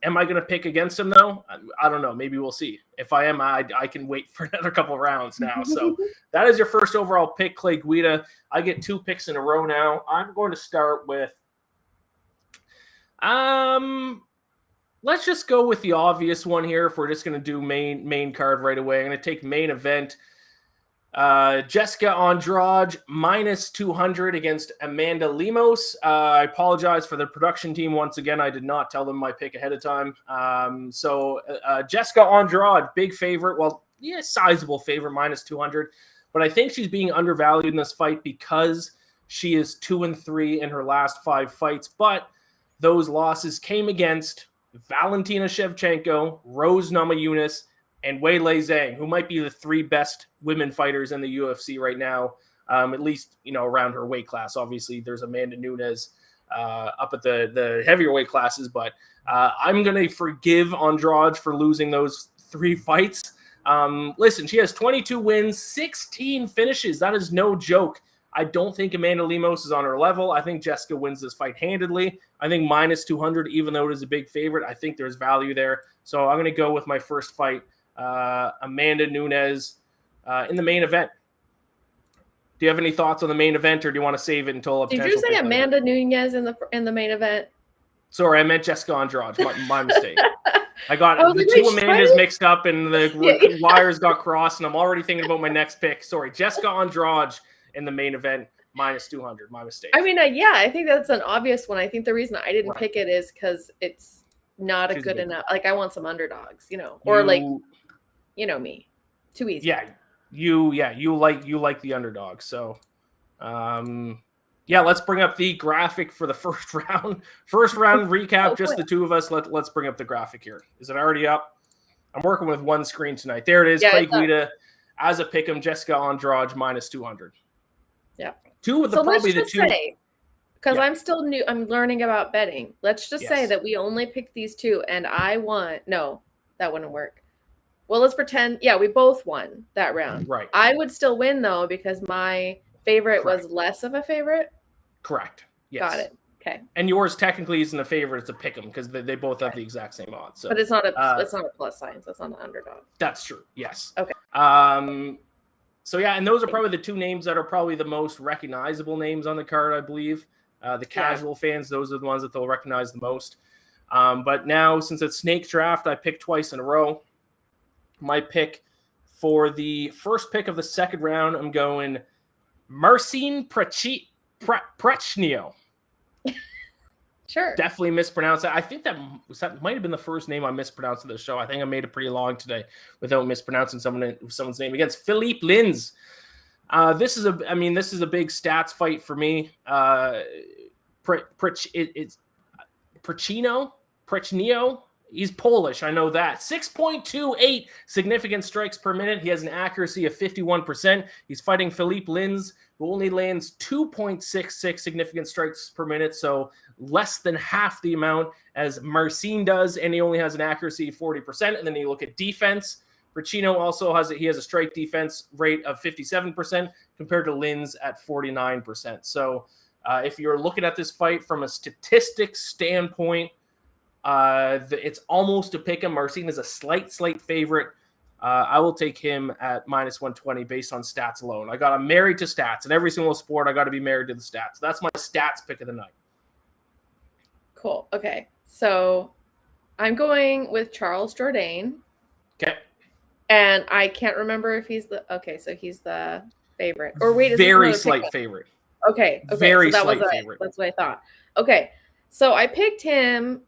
Am I going to pick against him, though? I don't know. Maybe we'll see. If I am, I can wait for another couple of rounds now. So that is your first overall pick, Clay Guida. I get 2 picks in a row now. I'm going to start with let's just go with the obvious one here if we're just going to do main card right away. I'm going to take main event. Jessica Andrade minus 200 against Amanda Lemos. I apologize for the production team. Once again, I did not tell them my pick ahead of time. So Jessica Andrade, big favorite. Well, yeah, sizable favorite, minus 200. But I think she's being undervalued in this fight because she is 2-3 in her last 5 fights. But those losses came against Valentina Shevchenko, Rose Namajunas, and Weili Zhang, who might be the 3 best women fighters in the UFC right now, at least, around her weight class. Obviously, there's Amanda Nunes up at the heavier weight classes, but I'm going to forgive Andrade for losing those 3 fights. Listen, she has 22 wins, 16 finishes. That is no joke. I don't think Amanda Lemos is on her level. I think Jessica wins this fight handedly. I think minus 200, even though it is a big favorite, I think there's value there. So I'm going to go with my first fight, Amanda Nunes in the main event. Do you have any thoughts on the main event, or do you want to save it until a potential? Did you say Amanda Nunes in the main event? Sorry, I meant Jessica Andrade. My mistake. I got the 2 Amandas mixed up, and the wires got crossed, and I'm already thinking about my next pick. Sorry, Jessica Andrade in the main event, minus 200. My mistake. I mean, I think that's an obvious one. I think the reason I didn't pick it is because it's not a good enough. Like, I want some underdogs, or me, too easy. Yeah, you like the underdog. So, let's bring up the graphic for the first round. First round recap, just the 2 of us. Let's bring up the graphic here. Is it already up? I'm working with one screen tonight. There it is. Clay Guida as a pick'em. Jessica Andrade minus 200. Yeah. 2 with probably the 2. Because I'm still new. I'm learning about betting. Let's just say that we only picked these 2, and I won. No, that wouldn't work. Well, let's pretend. Yeah, we both won that round. Right. I would still win, though, because my favorite was less of a favorite. Correct. Yes. Got it. Okay. And yours technically isn't a favorite; it's a pick'em because they both have the exact same odds. So. But it's not a plus sign, so it's not an underdog. That's true. Yes. Okay. So and those are probably the 2 names that are probably the most recognizable names on the card, I believe. The casual fans, those are the ones that they'll recognize the most. But now, since it's snake draft, I picked twice in a row. My pick for the first pick of the second round, I'm going Marcin Prechnio. Sure. Definitely mispronounced that. I think that might have been the first name I mispronounced in the show. I think I made it pretty long today without mispronouncing someone's name, against Philippe Lins. This is a big stats fight for me. It's Prechnio. He's Polish. I know that. 6.28 significant strikes per minute. He has an accuracy of 51%. He's fighting Philippe Lins, who only lands 2.66 significant strikes per minute, so less than half the amount as Marcin does, and he only has an accuracy of 40%. And then you look at defense. Prechnio also has a strike defense rate of 57% compared to Lins at 49%. So if you're looking at this fight from a statistics standpoint, it's almost a pick 'em. Marcin is a slight favorite. I will take him at minus 120 based on stats alone. I'm married to stats. In every single sport, I got to be married to the stats. That's my stats pick of the night. Cool. Okay. So I'm going with Charles Jourdain. Okay. And I can't remember if he's so he's the favorite. Or wait, very slight favorite. Okay. Very slight favorite. That's what I thought. Okay. So I picked him.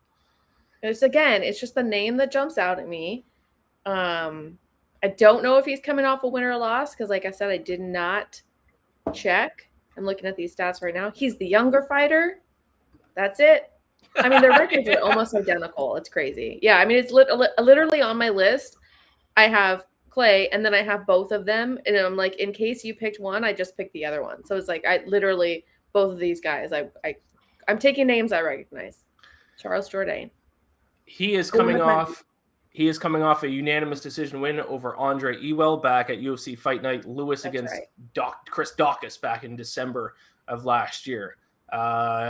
It's just the name that jumps out at me. I don't know if he's coming off a win or a loss because, like I said, I did not check. I'm looking at these stats right now. He's the younger fighter. That's it. I mean, their records are almost identical. It's crazy. Yeah, I mean, it's literally on my list. I have Clay, and then I have both of them, and I'm like, in case you picked one, I just picked the other one. So it's like I literally both of these guys. I'm taking names I recognize. Charles Jourdain. He is coming off a unanimous decision win over Andre Ewell back at UFC Fight Night Lewis against Chris Daukaus back in December of last year.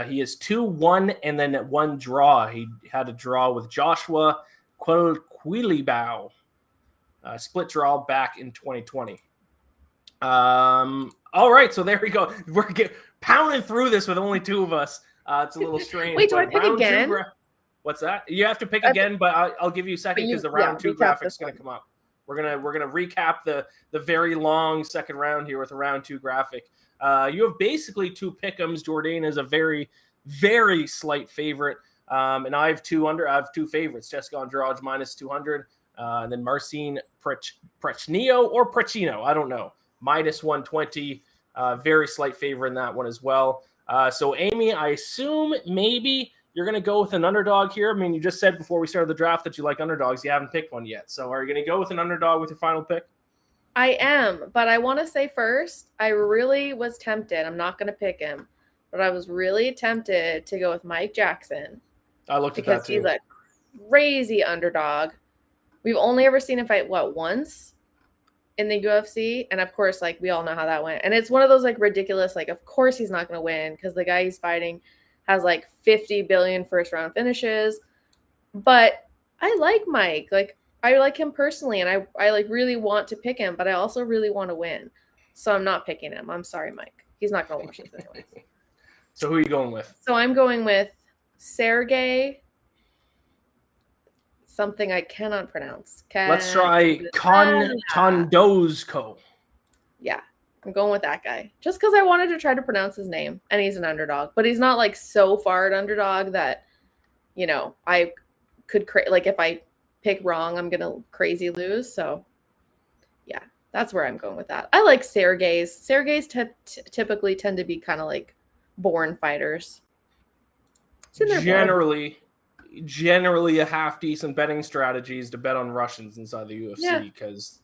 He is 2-1 and then 1 draw. He had a draw with Joshua Quilibao. Split draw back in 2020. All right, so there we go. We're pounding through this with only 2 of us. It's a little strange. Wait, do I pick again? What's that? You have to pick again, but I'll give you a second because the round 2 graphic's going to come up. We're gonna recap the very long second round here with the round 2 graphic. You have basically 2 pick'ems. Jourdain is a very, very slight favorite, and I have 2 favorites. Jessica Andrade -200. And then Marcin Prechino or Prechino, I don't know, -120. Very slight favor in that one as well. So Amy, I assume maybe you're going to go with an underdog here. I mean, you just said before we started the draft that you like underdogs. You haven't picked one yet. So are you going to go with an underdog with your final pick? I am, but I want to say first, I really was tempted. I'm not going to pick him, but I was really tempted to go with Mike Jackson. I looked at that too. Because he's a crazy underdog. We've only ever seen him fight, once in the UFC? And of course, like, we all know how that went. And it's one of those, like, ridiculous, like, of course he's not going to win because the guy he's fighting has, like, 50 billion first-round finishes. But I like Mike. Like, I like him personally, and I like, really want to pick him, but I also really want to win. So I'm not picking him. I'm sorry, Mike. He's not going to watch this anyways. So who are you going with? So I'm going with Sergey something I cannot pronounce. Let's try Tondozko. Yeah, I'm going with that guy. Just because I wanted to try to pronounce his name, and he's an underdog. But he's not, like, so far an underdog that, you know, I could like, if I pick wrong, I'm going to crazy lose. So, yeah, that's where I'm going with that. I like Sergeys. Sergeys typically tend to be kind of like born fighters. Generally a half decent betting strategy is to bet on Russians inside the UFC because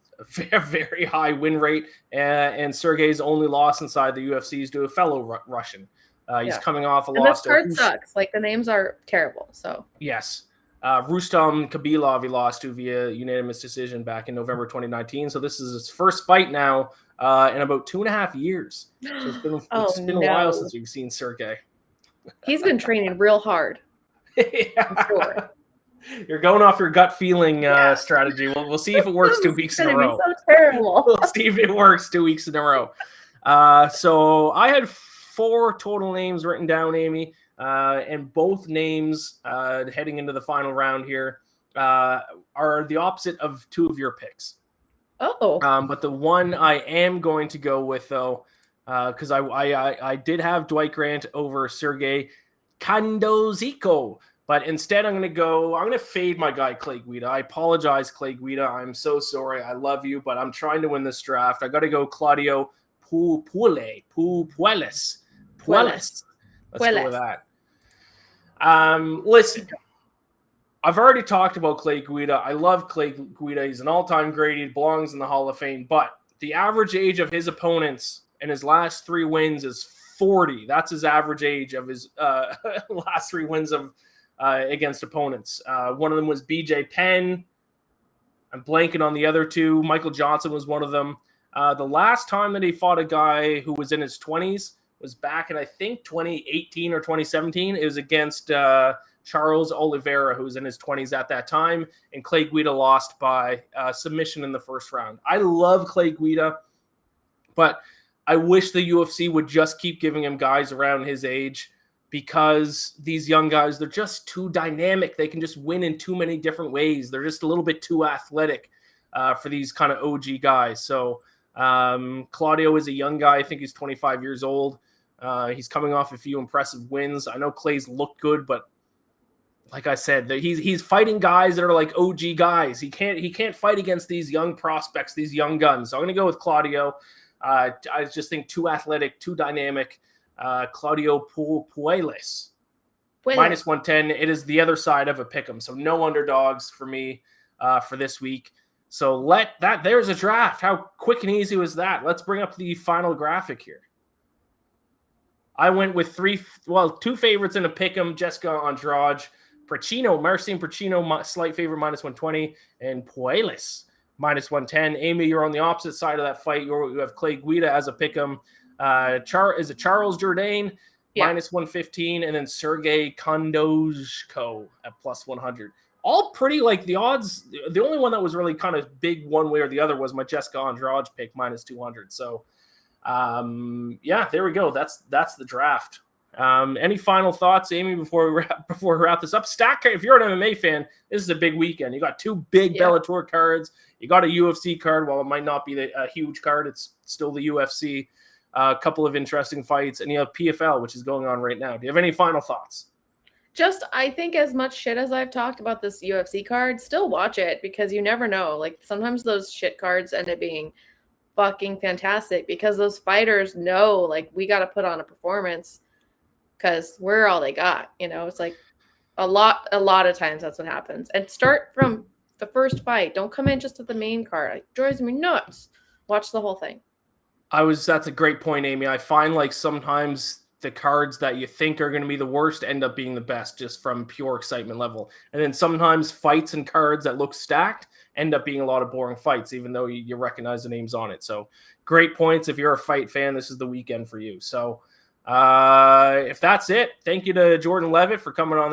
a very high win rate, and Sergey's only loss inside the UFC is to a fellow Russian. He's coming off a loss. This card sucks. Like, the names are terrible. So yes, Rustam Khabilov he lost to via unanimous decision back in November 2019. So this is his first fight now in about 2.5 years. So it's been a while since we've seen Sergey. He's been training real hard. Yeah. I'm sure. You're going off your gut feeling strategy. We'll see if it works 2 weeks in a row. So terrible. We'll see if it works 2 weeks in a row. So I had 4 total names written down, Amy, and both names heading into the final round here are the opposite of 2 of your picks. Oh. But the one I am going to go with, though, because I did have Dwight Grant over Sergey Kondoziko. But instead, I'm going to fade my guy, Clay Guida. I apologize, Clay Guida. I'm so sorry. I love you, but I'm trying to win this draft. I got to go Claudio Puelles. Let's go with that. Listen, I've already talked about Clay Guida. I love Clay Guida. He's an all-time great. He belongs in the Hall of Fame. But the average age of his opponents in his last 3 wins is 40. That's his average age of his last 3 wins of against opponents. One of them was BJ Penn. I'm blanking on the other 2. Michael Johnson was one of them. The last time that he fought a guy who was in his 20s was back in, I think, 2018 or 2017. It was against Charles Oliveira, who was in his 20s at that time, and Clay Guida lost by submission in the first round. I love Clay Guida, but I wish the UFC would just keep giving him guys around his age, because these young guys, they're just too dynamic. They can just win in too many different ways. They're just a little bit too athletic for these kind of OG guys. So Claudio is a young guy. I think he's 25 years old. He's coming off a few impressive wins. I know Clay's looked good, but like I said, he's fighting guys that are like OG guys. He can't fight against these young prospects, these young guns. So I'm going to go with Claudio. I just think too athletic, too dynamic. Claudio Puelles. -110. It is the other side of a pick'em. So no underdogs for me for this week. So there's a draft. How quick and easy was that? Let's bring up the final graphic here. I went with two favorites in a pick'em: Jessica Andrade, Marcin Pacino, slight favorite -120, and Puelles -110. Amy, you're on the opposite side of that fight. You have Clay Guida as a pick'em. Is it Charles Jourdain? Yeah. -115, and then Sergey Kondozhko at +100. All pretty like the odds. The only one that was really kind of big one way or the other was my Jessica Andrade pick -200. So, yeah, there we go. That's the draft. Any final thoughts, Amy, before we wrap this up? Stack. If you're an MMA fan, this is a big weekend. You got two big Bellator cards. You got a UFC card. While it might not be a huge card, it's still the UFC. A couple of interesting fights, and you have PFL, which is going on right now. Do you have any final thoughts? I think as much shit as I've talked about this UFC card, still watch it, because you never know. Like, sometimes those shit cards end up being fucking fantastic, because those fighters know, like, we got to put on a performance because we're all they got. It's like a lot of times that's what happens. And start from the first fight. Don't come in just at the main card. It drives me nuts. Watch the whole thing. That's a great point, Amy. I find like sometimes the cards that you think are going to be the worst end up being the best, just from pure excitement level. And then sometimes fights and cards that look stacked end up being a lot of boring fights, even though you recognize the names on it. So great points. If you're a fight fan, this is the weekend for you. So if that's it, thank you to Jordan Leavitt for coming on